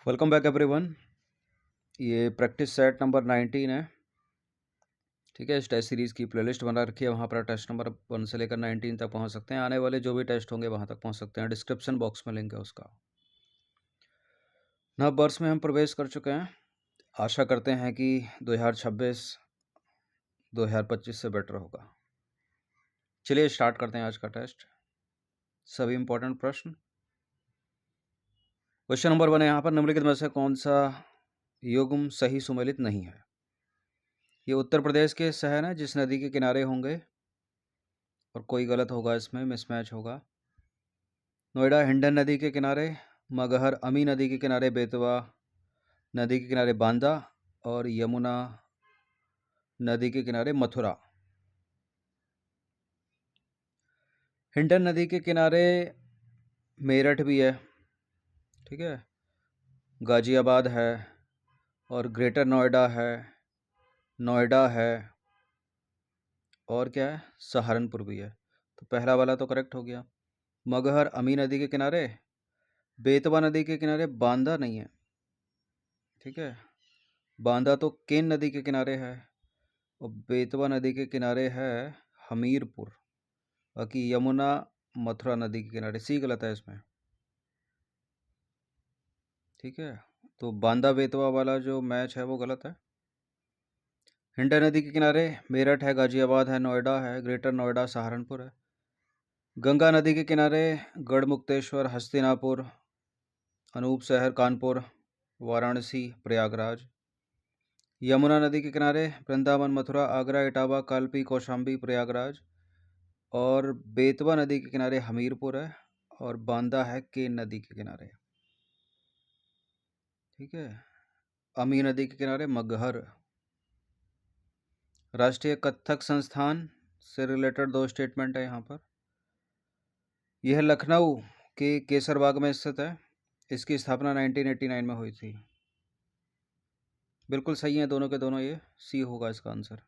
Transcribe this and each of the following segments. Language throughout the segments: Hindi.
Welcome back everyone. ये प्रैक्टिस सेट नंबर 19 है। ठीक है, इस टेस्ट सीरीज़ की प्लेलिस्ट बना रखी है, वहाँ पर टेस्ट नंबर 1 से लेकर 19 तक पहुँच सकते हैं। आने वाले जो भी टेस्ट होंगे वहाँ तक पहुँच सकते हैं। डिस्क्रिप्शन बॉक्स में लिंक है उसका। नव वर्ष में हम प्रवेश कर चुके हैं। आशा करते हैं कि 2026 2025 से बेटर होगा। चलिए स्टार्ट करते हैं आज का टेस्ट। सभी इंपॉर्टेंट प्रश्न। क्वेश्चन नंबर 1 है यहाँ पर, निम्नलिखित में से कौन सा युग्म सही सुमेलित नहीं है? ये उत्तर प्रदेश के शहर हैं जिस नदी के किनारे होंगे, और कोई गलत होगा, इसमें मिसमैच होगा। नोएडा हिंडन नदी के किनारे, मगहर अमी नदी के किनारे, बेतवा नदी के किनारे बांदा, और यमुना नदी के किनारे मथुरा। हिंडन नदी के किनारे मेरठ भी है, ठीक है, गाजियाबाद है, और ग्रेटर नोएडा है, नोएडा है, और क्या है, सहारनपुर भी है। तो पहला वाला तो करेक्ट हो गया। मगहर अमी नदी के किनारे, बेतवा नदी के किनारे बांदा नहीं है, ठीक है। बांदा तो केन नदी के किनारे है, और बेतवा नदी के किनारे है हमीरपुर। बाकी यमुना मथुरा नदी के किनारे, सी गलत है इसमें, ठीक है। तो बांदा बेतवा वाला जो मैच है वो गलत है। हिंडा नदी के किनारे मेरठ है, गाजियाबाद है, नोएडा है, ग्रेटर नोएडा सहारनपुर है। गंगा नदी के किनारे गढ़मुक्तेश्वर, हस्तिनापुर, अनूप शहर, कानपुर, वाराणसी, प्रयागराज। यमुना नदी के किनारे वृंदावन, मथुरा, आगरा, इटावा, कालपी, कौशाम्बी, प्रयागराज। और बेतवा नदी के किनारे हमीरपुर है, और बांदा है केन नदी के किनारे, ठीक है। अमी नदी के किनारे मगहर। राष्ट्रीय कथक संस्थान से रिलेटेड दो स्टेटमेंट है यहाँ पर। यह लखनऊ के केसरबाग में स्थित है। इसकी स्थापना 1989 में हुई थी। बिल्कुल सही है दोनों के दोनों, ये सी होगा इसका आंसर।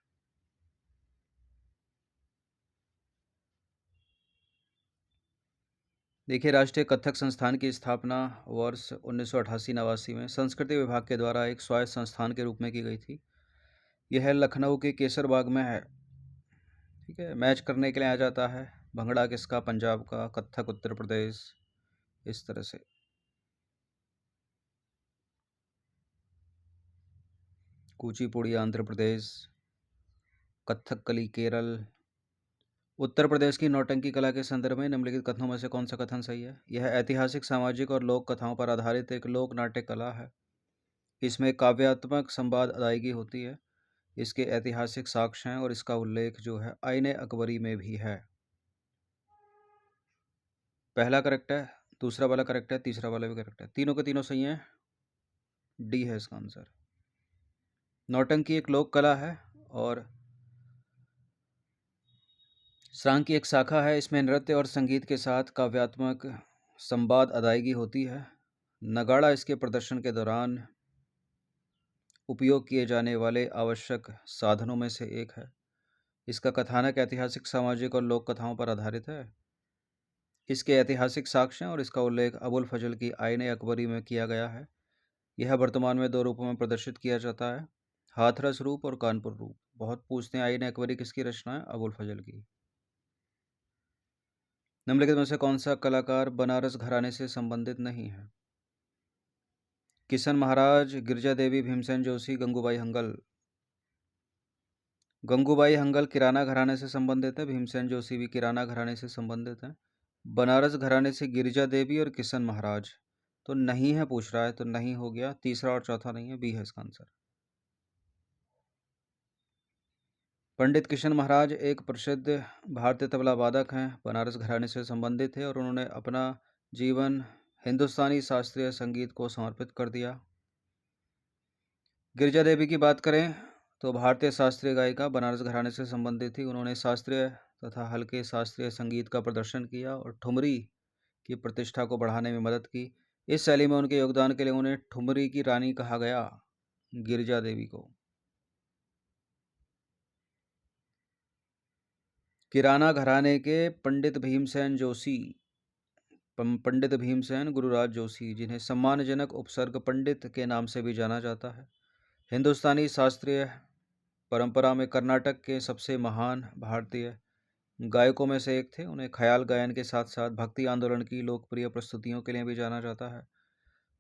देखिए, राष्ट्रीय कथक संस्थान की स्थापना वर्ष 1988-89 में संस्कृति विभाग के द्वारा एक स्वायत्त संस्थान के रूप में की गई थी। यह लखनऊ के केसरबाग में है, ठीक है। मैच करने के लिए आ जाता है। भंगड़ा किसका? पंजाब का। कथक उत्तर प्रदेश, इस तरह से। कुचिपुड़ी आंध्र प्रदेश, कथकली केरल। उत्तर प्रदेश की नौटंकी कला के संदर्भ में निम्नलिखित कथनों में से कौन सा कथन सही है? यह ऐतिहासिक, सामाजिक और लोक कथाओं पर आधारित एक लोक नाट्य कला है। इसमें काव्यात्मक संवाद अदायगी होती है। इसके ऐतिहासिक साक्ष्य हैं, और इसका उल्लेख जो है आईने अकबरी में भी है। पहला करेक्ट है, दूसरा वाला करेक्ट है, तीसरा वाला भी करेक्ट है। तीनों के तीनों सही हैं। डी है इसका आंसर। नौटंकी एक लोक कला है, और श्रांग की एक शाखा है। इसमें नृत्य और संगीत के साथ काव्यात्मक संवाद अदायगी होती है। नगाड़ा इसके प्रदर्शन के दौरान उपयोग किए जाने वाले आवश्यक साधनों में से एक है। इसका कथानक ऐतिहासिक, सामाजिक और लोक कथाओं पर आधारित है। इसके ऐतिहासिक साक्ष्य और इसका उल्लेख अबुल फजल की आईने अकबरी में किया गया है। यह वर्तमान में दो रूपों में प्रदर्शित किया जाता है, हाथरस रूप और कानपुर रूप। बहुत पूछते हैं आईने अकबरी किसकी रचना है? अबुल फजल की। निम्नलिखित में से कौन सा कलाकार बनारस घराने से संबंधित नहीं है? किशन महाराज, गिरजा देवी, भीमसेन जोशी, गंगूबाई हंगल। गंगूबाई हंगल किराना घराने से संबंधित है। भीमसेन जोशी भी किराना घराने से संबंधित है। बनारस घराने से गिरजा देवी और किशन महाराज तो नहीं है, पूछ रहा है तो नहीं हो गया। तीसरा और चौथा नहीं है, बी है इसका आंसर। पंडित किशन महाराज एक प्रसिद्ध भारतीय तबला वादक हैं, बनारस घराने से संबंधित है, और उन्होंने अपना जीवन हिंदुस्तानी शास्त्रीय संगीत को समर्पित कर दिया। गिरजा देवी की बात करें तो भारतीय शास्त्रीय गायिका, बनारस घराने से संबंधित थी। उन्होंने शास्त्रीय तथा हल्के शास्त्रीय संगीत का प्रदर्शन किया और ठुमरी की प्रतिष्ठा को बढ़ाने में मदद की। इस शैली में उनके योगदान के लिए उन्हें ठुमरी की रानी कहा गया, गिरजा देवी को। किराना घराने के पंडित भीमसेन जोशी पंडित भीमसेन गुरुराज जोशी, जिन्हें सम्मानजनक उपसर्ग पंडित के नाम से भी जाना जाता है, हिंदुस्तानी शास्त्रीय परंपरा में कर्नाटक के सबसे महान भारतीय गायकों में से एक थे। उन्हें ख्याल गायन के साथ साथ भक्ति आंदोलन की लोकप्रिय प्रस्तुतियों के लिए भी जाना जाता है।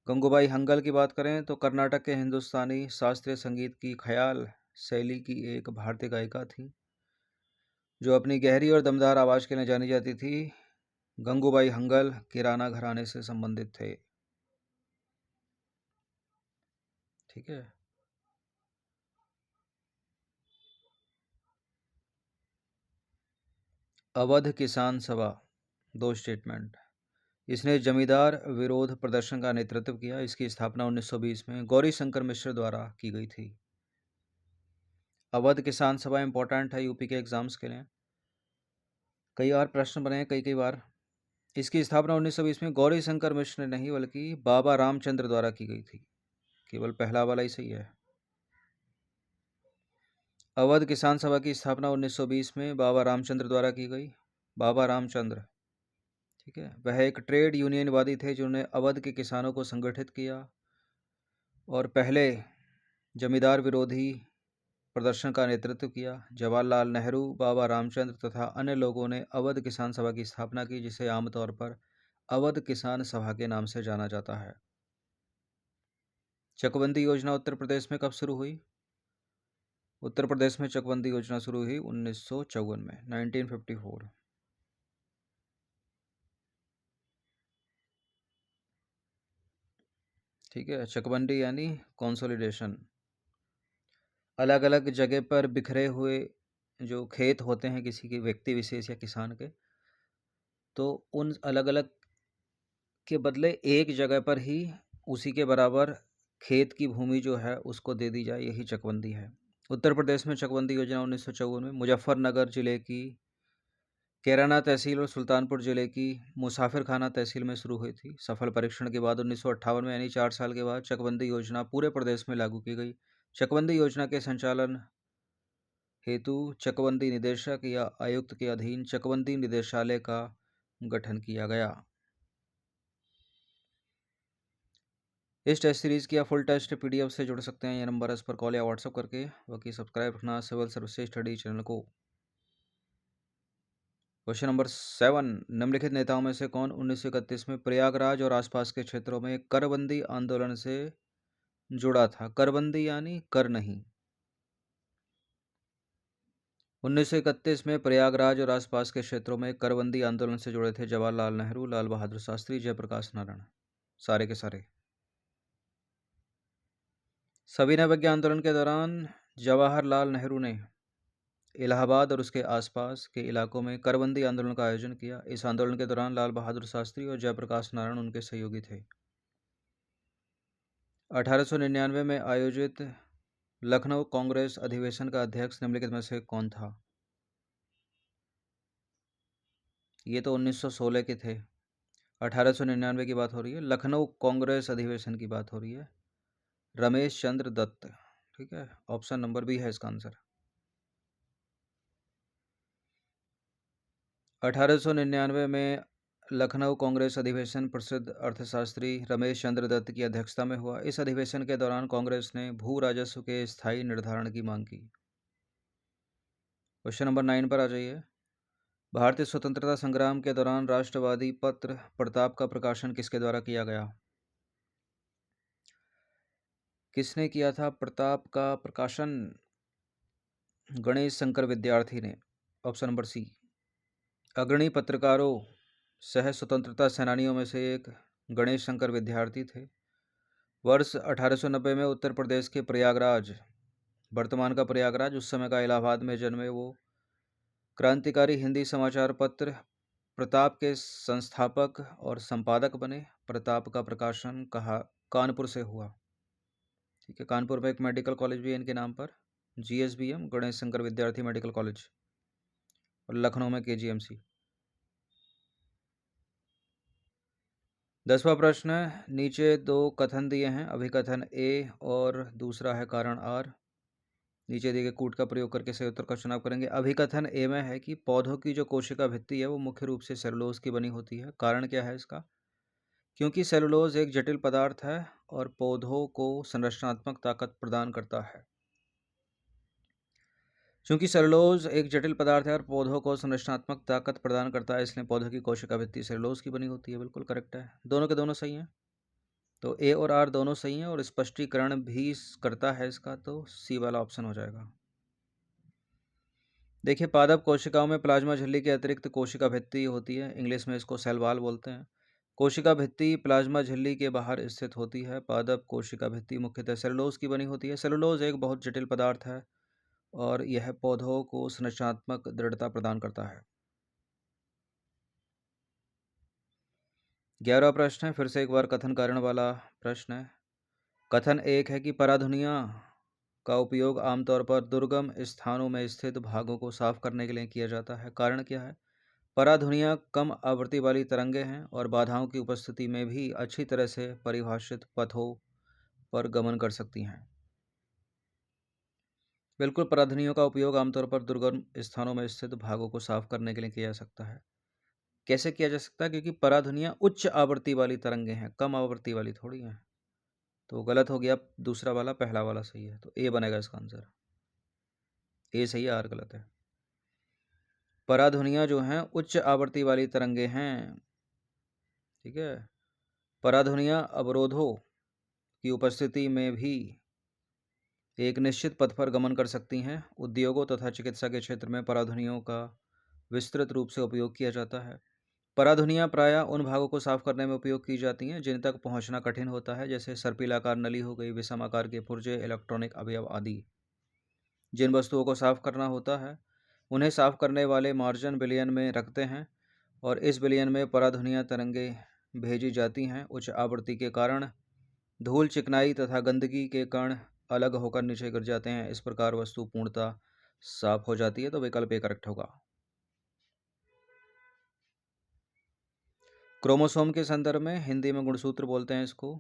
गंगूबाई हंगल की बात करें तो कर्नाटक के हिंदुस्तानी शास्त्रीय संगीत की ख्याल शैली की एक भारतीय गायिका थी जो अपनी गहरी और दमदार आवाज़ के लिए जानी जाती थी। गंगूबाई हंगल किराना घराने से संबंधित थे। ठीक है। अवध किसान सभा, दो स्टेटमेंट। इसने जमींदार विरोध प्रदर्शन का नेतृत्व किया। इसकी स्थापना 1920 में गौरी शंकर मिश्र द्वारा की गई थी। अवध किसान सभा इंपॉर्टेंट है यूपी के एग्जाम्स के लिए। कई बार प्रश्न बने हैं कई बार। इसकी स्थापना 1920 में गौरी शंकर मिश्र ने नहीं बल्कि बाबा रामचंद्र द्वारा की गई थी। केवल पहला वाला ही सही है। अवध किसान सभा की स्थापना 1920 में बाबा रामचंद्र द्वारा की गई। बाबा रामचंद्र, ठीक है, वह एक ट्रेड यूनियनवादी थे जिन्होंने अवध के किसानों को संगठित किया और पहले जमींदार विरोधी प्रदर्शन का नेतृत्व किया। जवाहरलाल नेहरू, बाबा रामचंद्र तथा अन्य लोगों ने अवध किसान सभा की स्थापना की, जिसे आमतौर पर अवध किसान सभा के नाम से जाना जाता है। चकबंदी योजना उत्तर प्रदेश में कब शुरू हुई? उत्तर प्रदेश में चकबंदी योजना शुरू हुई 1954 में, 1954। ठीक है। चकबंदी यानी कंसोलिडेशन। अलग अलग जगह पर बिखरे हुए जो खेत होते हैं किसी के व्यक्ति विशेष या किसान के, तो उन अलग अलग के बदले एक जगह पर ही उसी के बराबर खेत की भूमि जो है उसको दे दी जाए, यही चकबंदी है। उत्तर प्रदेश में चकबंदी योजना 1954 में मुजफ्फरनगर जिले की कैराना तहसील और सुल्तानपुर जिले की मुसाफिर खाना तहसील में शुरू हुई थी। सफल परीक्षण के बाद 1958 में यानी 4 साल के बाद चकबंदी योजना पूरे प्रदेश में लागू की गई। चकबंदी योजना के संचालन हेतु चकबंदी निदेशक या आयुक्त के अधीन चकबंदी निदेशालय का गठन किया गया। इस टेस्ट सीरीज़ की आप फुल टेस्ट पीडीएफ से जुड़ सकते हैं। यह नंबर है, इस पर कॉल या व्हाट्सअप करके। बाकी सब्सक्राइब रखना सिविल सर्विसेज स्टडी चैनल को। क्वेश्चन नंबर 7, निम्नलिखित नेताओं में से कौन 1931 में प्रयागराज और आसपास के क्षेत्रों में करबंदी आंदोलन से जुड़ा था? करबंदी यानी कर नहीं। 1931 में प्रयागराज और आसपास के क्षेत्रों में करबंदी आंदोलन से जुड़े थे जवाहरलाल नेहरू, लाल बहादुर शास्त्री, जयप्रकाश नारायण, सारे के सारे। सविनय अवज्ञा आंदोलन के दौरान जवाहरलाल नेहरू ने इलाहाबाद और उसके आसपास के इलाकों में करबंदी आंदोलन का आयोजन किया। इस आंदोलन के दौरान लाल बहादुर शास्त्री और जयप्रकाश नारायण उनके सहयोगी थे। 1899 में आयोजित लखनऊ कांग्रेस अधिवेशन का अध्यक्ष निम्नलिखित में से कौन था? ये तो 1916 के थे। 1899 की बात हो रही है। लखनऊ कांग्रेस अधिवेशन की बात हो रही है। रमेश चंद्र दत्त। ठीक है, ऑप्शन नंबर बी है इसका आंसर। 1899 में लखनऊ कांग्रेस अधिवेशन प्रसिद्ध अर्थशास्त्री रमेश चंद्र दत्त की अध्यक्षता में हुआ। इस अधिवेशन के दौरान कांग्रेस ने भू राजस्व के स्थायी निर्धारण की मांग की। क्वेश्चन नंबर 9 पर आ जाइए। भारतीय स्वतंत्रता संग्राम के दौरान राष्ट्रवादी पत्र प्रताप का प्रकाशन किसके द्वारा किया गया? किसने किया था प्रताप का प्रकाशन? गणेश शंकर विद्यार्थी ने। Option number C. अग्रणी पत्रकारों सह स्वतंत्रता सेनानियों में से एक गणेश शंकर विद्यार्थी थे। वर्ष 1890 में उत्तर प्रदेश के प्रयागराज, वर्तमान का प्रयागराज, उस समय का इलाहाबाद में जन्मे वो क्रांतिकारी हिंदी समाचार पत्र प्रताप के संस्थापक और संपादक बने। प्रताप का प्रकाशन कानपुर से हुआ। ठीक है, कानपुर में एक मेडिकल कॉलेज भी है इनके नाम पर, GSBM गणेश शंकर विद्यार्थी मेडिकल कॉलेज, और लखनऊ में KGMC। 10वां प्रश्न है, नीचे दो कथन दिए हैं, अभिकथन A और दूसरा है कारण R। नीचे दिए गए कूट का प्रयोग करके सही उत्तर का चुनाव करेंगे। अभिकथन ए में है कि पौधों की जो कोशिका भित्ति है वो मुख्य रूप से सेलुलोज की बनी होती है। कारण क्या है इसका? क्योंकि सेलुलोज एक जटिल पदार्थ है और पौधों को संरचनात्मक ताकत प्रदान करता है। चूंकि सेलुलोज एक जटिल पदार्थ है और पौधों को संरचनात्मक ताकत प्रदान करता है, इसलिए पौधों की कोशिका भित्ति सेलुलोज की बनी होती है। बिल्कुल करेक्ट है, दोनों के दोनों सही हैं। तो ए और आर दोनों सही हैं और स्पष्टीकरण भी करता है इसका, तो सी वाला ऑप्शन हो जाएगा। देखिए, पादप कोशिकाओं में प्लाज्मा झिल्ली के अतिरिक्त कोशिका भित्ति होती है। इंग्लिश में इसको सेल वॉल बोलते हैं। कोशिका भित्ति प्लाज्मा झिल्ली के बाहर स्थित होती है। पादप कोशिका भित्ति मुख्यतः सेलुलोज की बनी होती है। सेलुलोज एक बहुत जटिल पदार्थ है और यह पौधों को संरचनात्मक दृढ़ता प्रदान करता है। 11वां प्रश्न है, फिर से एक बार कथन कारण वाला प्रश्न है। कथन एक है कि पराधुनिया का उपयोग आमतौर पर दुर्गम स्थानों में स्थित भागों को साफ करने के लिए किया जाता है। कारण क्या है? पराधुनिया कम आवृत्ति वाली तरंगें हैं और बाधाओं की उपस्थिति में भी अच्छी तरह से परिभाषित पथों पर गमन कर सकती हैं। बिल्कुल, पराधुनियों का उपयोग आमतौर पर दुर्गम स्थानों में स्थित भागों को साफ करने के लिए किया जा सकता है। कैसे किया जा सकता है? क्योंकि पराधुनिया उच्च आवृत्ति वाली तरंगें हैं, कम आवृत्ति वाली थोड़ी हैं। तो गलत हो गया दूसरा वाला, पहला वाला सही है। तो ए बनेगा इसका आंसर। ए सही है, आर गलत है। पराधुनिया जो हैं उच्च आवृत्ति वाली तरंगें हैं, ठीक है। पराधुनिया अवरोधों की उपस्थिति में भी एक निश्चित पथ पर गमन कर सकती हैं। उद्योगों तथा चिकित्सा के क्षेत्र में पराधुनियों का विस्तृत रूप से उपयोग किया जाता है। पराधुनियाँ प्रायः उन भागों को साफ करने में उपयोग की जाती हैं जिन तक पहुंचना कठिन होता है, जैसे सर्पिलाकार नली हो गई, विषम आकार के पुर्जे, इलेक्ट्रॉनिक अवयव आदि। जिन वस्तुओं को साफ करना होता है उन्हें साफ करने वाले मार्जन विलयन में रखते हैं और इस विलयन में पराधुनिया तरंगें भेजी जाती हैं। उच्च आवृत्ति के कारण धूल, चिकनाई तथा गंदगी के कण अलग होकर नीचे गिर जाते हैं। इस प्रकार वस्तु पूर्णतः साफ हो जाती है। तो विकल्प ए करेक्ट होगा। क्रोमोसोम के संदर्भ में हिंदी में गुणसूत्र बोलते हैं इसको।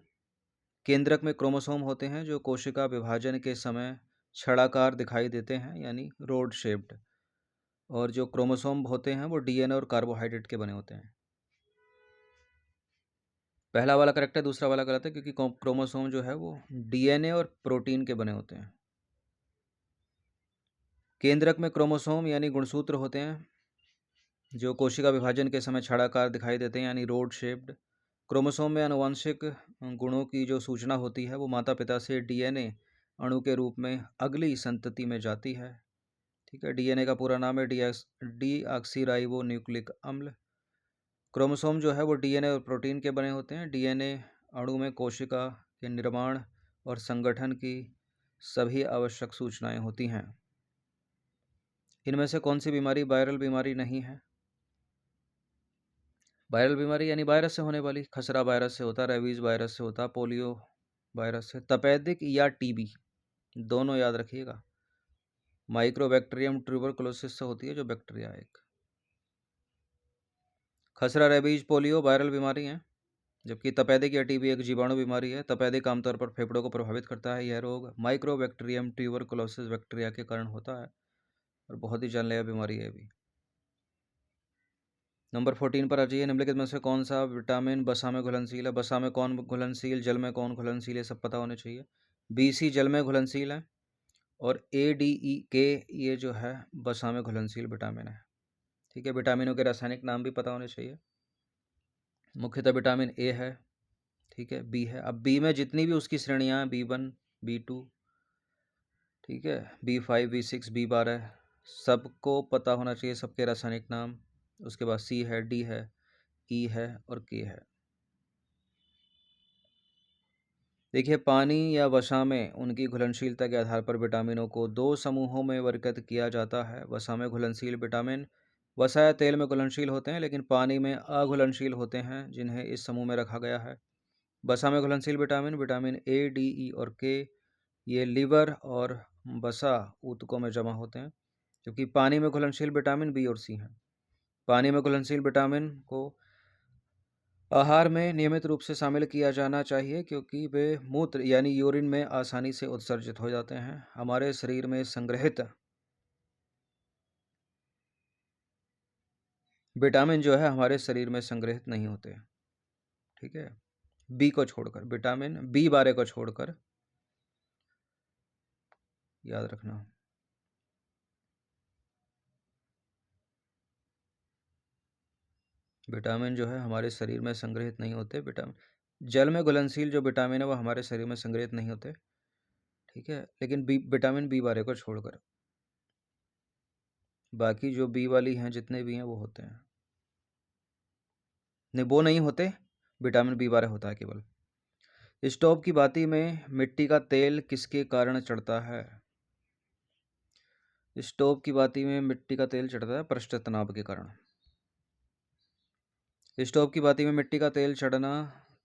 केंद्रक में क्रोमोसोम होते हैं जो कोशिका विभाजन के समय छड़ाकार दिखाई देते हैं, यानी रोड शेप्ड। और जो क्रोमोसोम होते हैं वो डीएनए और कार्बोहाइड्रेट के बने होते हैं। पहला वाला करेक्ट है, दूसरा वाला गलत है, क्योंकि क्रोमोसोम जो है वो डीएनए और प्रोटीन के बने होते हैं। केंद्रक में क्रोमोसोम यानी गुणसूत्र होते हैं जो कोशिका विभाजन के समय छड़ाकार दिखाई देते हैं, यानी रोड शेप्ड। क्रोमोसोम में आनुवंशिक गुणों की जो सूचना होती है वो माता पिता से डीएनए अणु के रूप में अगली संतति में जाती है, ठीक है। डीएनए का पूरा नाम है डीऑक्सीराइबो न्यूक्लिक अम्ल। क्रोमोसोम जो है वो डीएनए और प्रोटीन के बने होते हैं। डीएनए अणु में कोशिका के निर्माण और संगठन की सभी आवश्यक सूचनाएं होती हैं। इनमें से कौन सी बीमारी वायरल बीमारी नहीं है? वायरल बीमारी यानी वायरस से होने वाली। खसरा वायरस से होता, रेबीज वायरस से होता, पोलियो वायरस से, तपेदिक या टीबी, दोनों याद रखिएगा। माइक्रोबैक्टीरियम ट्यूबरकुलोसिस से होती है, जो बैक्टीरिया है एक। खसरा, रेबीज, पोलियो वायरल बीमारी हैं, जबकि तपेदिक या टीबी एक जीवाणु बीमारी है। तपेदिक आमतौर पर फेफड़ों को प्रभावित करता है। यह रोग माइक्रोबैक्टीरियम ट्यूबरकुलोसिस बैक्टीरिया के कारण होता है और बहुत ही जानलेवा बीमारी है भी। नंबर 14 पर आ जाइए। निम्नलिखित में से कौन सा विटामिन वसा में घुलनशील है? वसा में कौन घुलनशील, जल में कौन घुलनशील, ये सब पता होने चाहिए। BC जल में घुलनशील है और ADE ये जो है वसा में घुलनशील विटामिन है, ठीक है। विटामिनों के रासायनिक नाम भी पता होने चाहिए। मुख्यतः विटामिन ए है, ठीक है। बी है। अब बी में जितनी भी उसकी श्रेणियाँ हैं, B1, B2, ठीक है, B5, B6, B12, सबको पता होना चाहिए, सबके रासायनिक नाम। उसके बाद C है, D है, E है और K है। देखिए, पानी या वसा में उनकी घुलनशीलता के आधार पर विटामिनों को दो समूहों में वर्गीकृत किया जाता है। वसा में घुलनशील विटामिन वसा या तेल में घुलनशील होते हैं लेकिन पानी में अघुलनशील होते हैं, जिन्हें इस समूह में रखा गया है। वसा में घुलनशील vitamin vitamin A, D, E और K ये लीवर और वसा ऊतकों में जमा होते हैं, जबकि पानी में घुलनशील विटामिन B और C हैं। पानी में घुलनशील विटामिन को आहार में नियमित रूप से शामिल किया जाना चाहिए क्योंकि वे मूत्र यानी यूरिन में आसानी से उत्सर्जित हो जाते हैं। हमारे शरीर में संग्रहित विटामिन जो है हमारे शरीर में संग्रहित नहीं होते। ठीक है, बी को छोड़कर, विटामिन बी 12 को छोड़कर, याद रखना। विटामिन जो है हमारे शरीर में संग्रहित नहीं होते। विटामिन जल में घुलनशील जो विटामिन है वो हमारे शरीर में संग्रहित नहीं होते। ठीक है, लेकिन विटामिन बी 12 को छोड़कर बाकी जो बी वाली हैं जितने भी हैं वो होते हैं। नहीं, वो नहीं होते, विटामिन बी 12 होता है केवल। स्टोव की बाती में मिट्टी का तेल किसके कारण चढ़ता है? स्टोव की बाती में मिट्टी का तेल चढ़ता है पृष्ठ तनाव के कारण। स्टोव की बाती में मिट्टी का तेल चढ़ना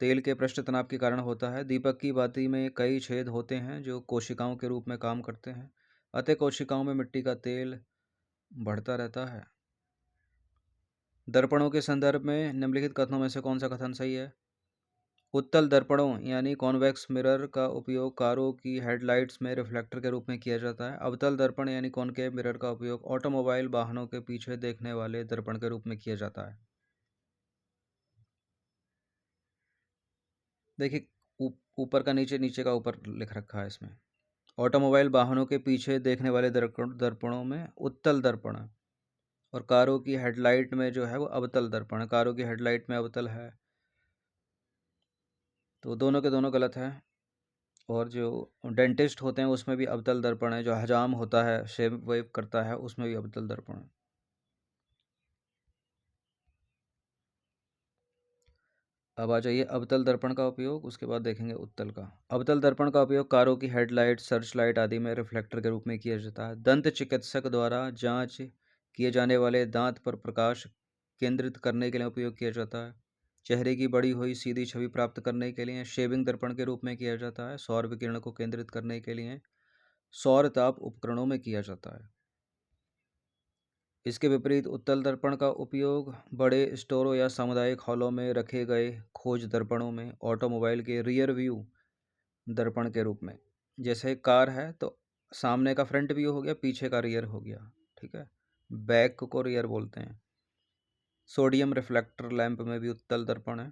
तेल के पृष्ठ तनाव के कारण होता है। दीपक की बाती में कई छेद होते हैं जो कोशिकाओं के रूप में काम करते हैं, अतः कोशिकाओं में मिट्टी का तेल बढ़ता रहता है। दर्पणों के संदर्भ में निम्नलिखित कथनों में से कौन सा कथन सही है? उत्तल दर्पणों यानी कॉन्वेक्स मिरर का उपयोग कारों की हेडलाइट्स में रिफ्लेक्टर के रूप में किया जाता है। अवतल दर्पण यानी कॉनकेव मिरर का उपयोग ऑटोमोबाइल वाहनों के पीछे देखने वाले दर्पण के रूप में किया जाता है। देखिए, ऊपर का नीचे, नीचे का ऊपर लिख रखा है इसमें। ऑटोमोबाइल वाहनों के पीछे देखने वाले दर्पणों में उत्तल दर्पण है, और कारों की हेडलाइट में जो है वो अवतल दर्पण है। कारों की हेडलाइट में अवतल है, तो दोनों के दोनों गलत है। और जो डेंटिस्ट होते हैं उसमें भी अवतल दर्पण है। जो हजाम होता है, शेव वेव करता है, उसमें भी अवतल दर्पण है। अब आ जाइए अवतल दर्पण का उपयोग, उसके बाद देखेंगे उत्तल का। अवतल दर्पण का उपयोग कारों की हेडलाइट, सर्च लाइट आदि में रिफ्लेक्टर के रूप में किया जाता है। दंत चिकित्सक द्वारा जांच किए जाने वाले दांत पर प्रकाश केंद्रित करने के लिए उपयोग किया जाता है। चेहरे की बड़ी हुई सीधी छवि प्राप्त करने के लिए शेविंग दर्पण के रूप में किया जाता है। सौर विकिरण को केंद्रित करने के लिए सौर ताप उपकरणों में किया जाता है। इसके विपरीत उत्तल दर्पण का उपयोग बड़े स्टोरों या सामुदायिक हॉलों में रखे गए खोज दर्पणों में, ऑटोमोबाइल के रियर व्यू दर्पण के रूप में। जैसे कार है तो सामने का फ्रंट व्यू हो गया, पीछे का रियर हो गया। ठीक है, बैक को रियर बोलते हैं। सोडियम रिफ्लेक्टर लैंप में भी उत्तल दर्पण है।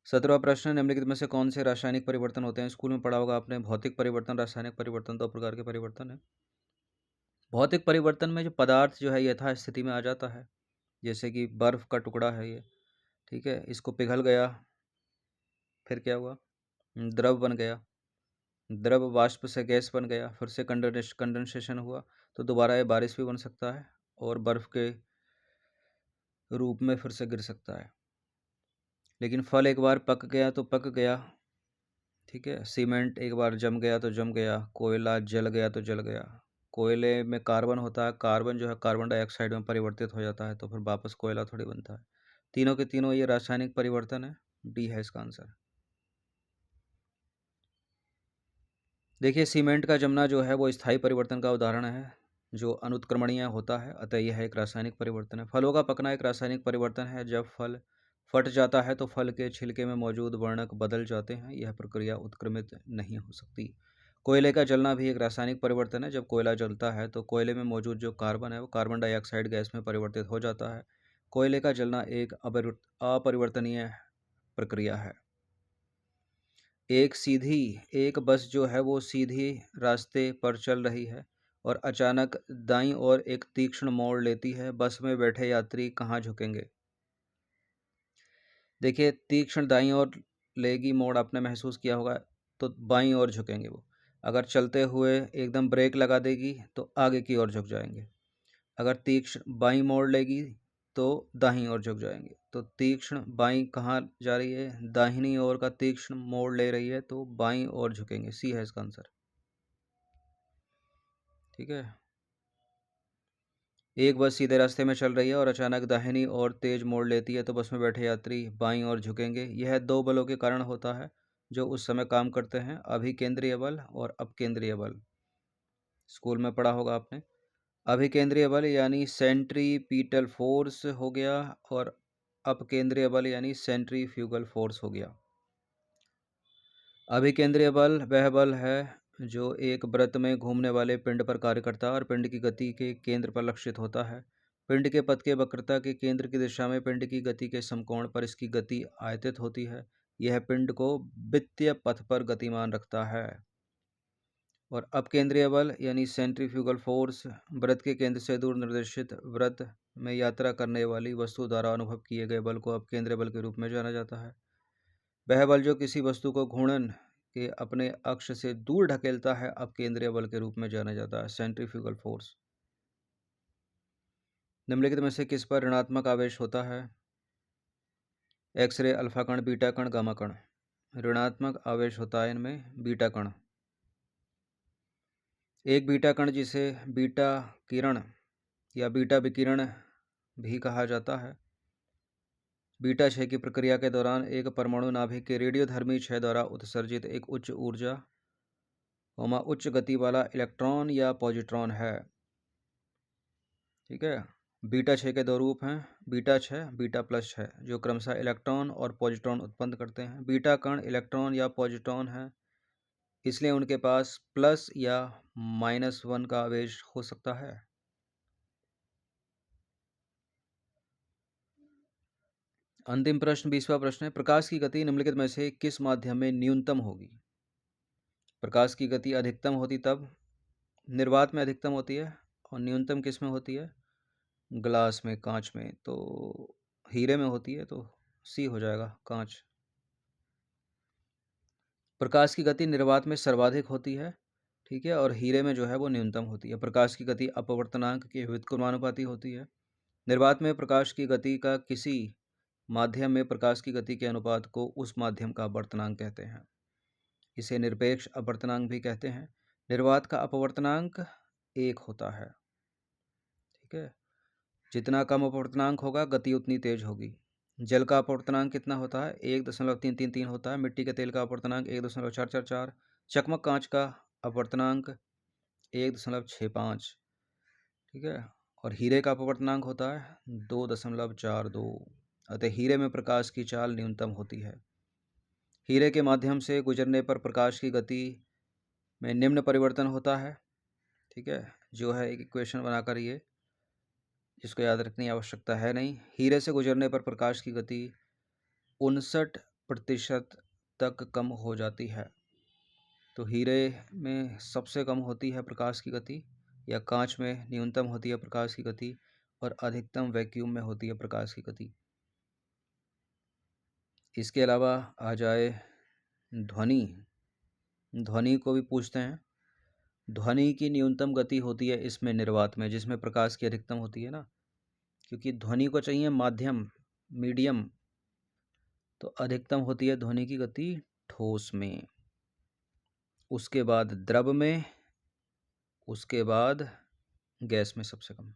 17वां प्रश्न, निम्नलिखित में से कौन से रासायनिक परिवर्तन होते हैं? स्कूल में पढ़ा होगा आपने, भौतिक परिवर्तन, रासायनिक परिवर्तन, दो प्रकार के परिवर्तन है। भौतिक परिवर्तन में जो पदार्थ जो है यथास्थिति में आ जाता है, जैसे कि बर्फ का टुकड़ा है ये, ठीक है, इसको पिघल गया, फिर क्या हुआ? द्रव बन गया, द्रव वाष्प से गैस बन गया, फिर से कंडेंसेशन हुआ, तो दोबारा ये बारिश भी बन सकता है और बर्फ के रूप में फिर से गिर सकता है। लेकिन फल एक बार पक गया तो पक गया। ठीक है, सीमेंट एक बार जम गया तो जम गया, कोयला जल गया तो जल गया। कोयले में कार्बन होता है, कार्बन जो है कार्बन डाइऑक्साइड में परिवर्तित हो जाता है, तो फिर वापस कोयला थोड़ी बनता है। तीनों के तीनों ये रासायनिक परिवर्तन है। डी है इसका आंसर। देखिए, सीमेंट का जमना जो है वो स्थायी परिवर्तन का उदाहरण है जो अनुत्क्रमणीय होता है, अतः यह एक रासायनिक परिवर्तन है। फलों का पकना एक रासायनिक परिवर्तन है। जब फल फट जाता है तो फल के छिलके में मौजूद वर्णक बदल जाते हैं, यह प्रक्रिया उत्क्रमित नहीं हो सकती। कोयले का जलना भी एक रासायनिक परिवर्तन है। जब कोयला जलता है तो कोयले में मौजूद जो कार्बन है वो कार्बन डाइऑक्साइड गैस में परिवर्तित हो जाता है। कोयले का जलना एक अपरिवर्तनीय प्रक्रिया है। एक बस जो है वो सीधी रास्ते पर चल रही है और अचानक दाईं ओर एक तीक्ष्ण मोड़ लेती है। बस में बैठे यात्री कहाँ झुकेंगे? देखिए, तीक्ष्ण दाईं ओर लेगी मोड़, आपने महसूस किया होगा, तो बाईं ओर झुकेंगे वो। अगर चलते हुए एकदम ब्रेक लगा देगी तो आगे की ओर झुक जाएंगे। अगर तीक्ष्ण बाईं मोड़ लेगी तो दाहिनी ओर झुक जाएंगे। तो तीक्ष्ण बाईं कहाँ जा रही है? दाहिनी ओर का तीक्ष्ण मोड़ ले रही है, तो बाईं ओर झुकेंगे। सी है इसका आंसर। ठीक है, एक बस सीधे रास्ते में चल रही है और अचानक दाहिनी ओर तेज मोड़ लेती है, तो बस में बैठे यात्री बाईं ओर झुकेंगे। यह दो बलों के कारण होता है जो उस समय काम करते हैं, अभिकेंद्रीय बल और अपकेंद्रीय बल। स्कूल में पढ़ा होगा आपने। अभिकेंद्रीय बल यानी सेंट्रीपीटल फोर्स हो गया, और अपकेंद्रीय बल यानी सेंट्रीफ्यूगल फोर्स हो गया। अभिकेंद्रीय बल वह बल है जो एक वृत्त में घूमने वाले पिंड पर कार्य करता है और पिंड की गति के केंद्र पर लक्षित होता है। पिंड के पथ के वक्रता के केंद्र की दिशा में पिंड की गति के समकोण पर इसकी गति आयतित होती है। यह पिंड को वृत्तीय पथ पर गतिमान रखता है। और अपकेंद्रीय बल यानी सेंट्रीफ्यूगल फोर्स वृत्त के केंद्र से दूर निर्देशित वृत्त में यात्रा करने वाली वस्तु द्वारा अनुभव किए गए बल को अपकेंद्रीय बल के रूप में जाना जाता है। वह बल जो किसी वस्तु को घूर्णन के अपने अक्ष से दूर ढकेलता है अपकेंद्रीय बल के रूप में जाना जाता है, सेंट्रीफ्यूगल फोर्स। निम्नलिखित में से किस पर ऋणात्मक आवेश होता है? एक्सरे, अल्फा कण, बीटा कण, गामा कण। ऋणात्मक आवेश होता है इनमें बीटा कण। एक बीटा कण जिसे बीटा किरण या बीटा विकिरण भी कहा जाता है, बीटा क्षय की प्रक्रिया के दौरान एक परमाणु नाभिक के रेडियोधर्मी क्षय द्वारा उत्सर्जित एक उच्च ऊर्जा उच्च गति वाला इलेक्ट्रॉन या पॉजिट्रॉन है। ठीक है। बीटा क्षय के दो रूप हैं, बीटा क्षय, बीटा प्लस क्षय, जो क्रमशः इलेक्ट्रॉन और पॉजिट्रॉन उत्पन्न करते हैं। बीटा कण इलेक्ट्रॉन या पॉजिट्रॉन है, इसलिए उनके पास प्लस या -1 का आवेश हो सकता है। अंतिम प्रश्न 20वां प्रश्न है, प्रकाश की गति निम्नलिखित में से किस माध्यम में न्यूनतम होगी? प्रकाश की गति अधिकतम होती तब निर्वात में अधिकतम होती है और न्यूनतम किस में होती है? ग्लास में, कांच में। तो हीरे में होती है, तो सी हो जाएगा, कांच। प्रकाश की गति निर्वात में सर्वाधिक होती है, ठीक है, और हीरे में जो है वो न्यूनतम होती है। प्रकाश की गति अपवर्तनांक के व्युत्क्रमानुपाती होती है। निर्वात में प्रकाश की गति का किसी माध्यम में प्रकाश की गति के अनुपात को उस माध्यम का अपवर्तनांक कहते हैं। इसे निरपेक्ष अपवर्तनांक भी कहते हैं। निर्वात का अपवर्तनांक 1 होता है, ठीक है। जितना कम अपवर्तनांक होगा गति उतनी तेज होगी। जल का अपवर्तनांक कितना होता है? 1.333 होता है। मिट्टी के तेल का अपवर्तनांक 1.444। चकमक कांच का अपवर्तनांक 1.65, ठीक है। और हीरे का अपवर्तनांक होता है 2.42। अतः हीरे में प्रकाश की चाल न्यूनतम होती है। हीरे के माध्यम से गुजरने पर प्रकाश की गति में निम्न परिवर्तन होता है, ठीक है, जो है एक इक्वेशन बनाकर ये, जिसको याद रखने की आवश्यकता है नहीं। हीरे से गुजरने पर प्रकाश की गति 59% तक कम हो जाती है। तो हीरे में सबसे कम होती है प्रकाश की गति, या कांच में न्यूनतम होती है प्रकाश की गति, और अधिकतम वैक्यूम में होती है प्रकाश की गति। इसके अलावा आ जाए ध्वनि। ध्वनि को भी पूछते हैं। ध्वनि की न्यूनतम गति होती है इसमें निर्वात में, जिसमें प्रकाश की अधिकतम होती है ना, क्योंकि ध्वनि को चाहिए माध्यम, मीडियम। तो अधिकतम होती है ध्वनि की गति ठोस में, उसके बाद द्रव में, उसके बाद गैस में सबसे कम।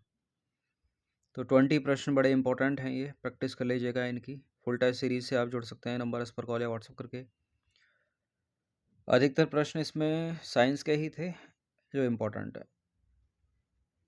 तो 20 प्रश्न बड़े इंपॉर्टेंट हैं, ये प्रैक्टिस कर लीजिएगा इनकी। फुल टेस्ट सीरीज से आप जुड़ सकते हैं नंबर इस पर कॉल या व्हाट्सएप करके। अधिकतर प्रश्न इसमें साइंस के ही थे जो इम्पोर्टेंट है।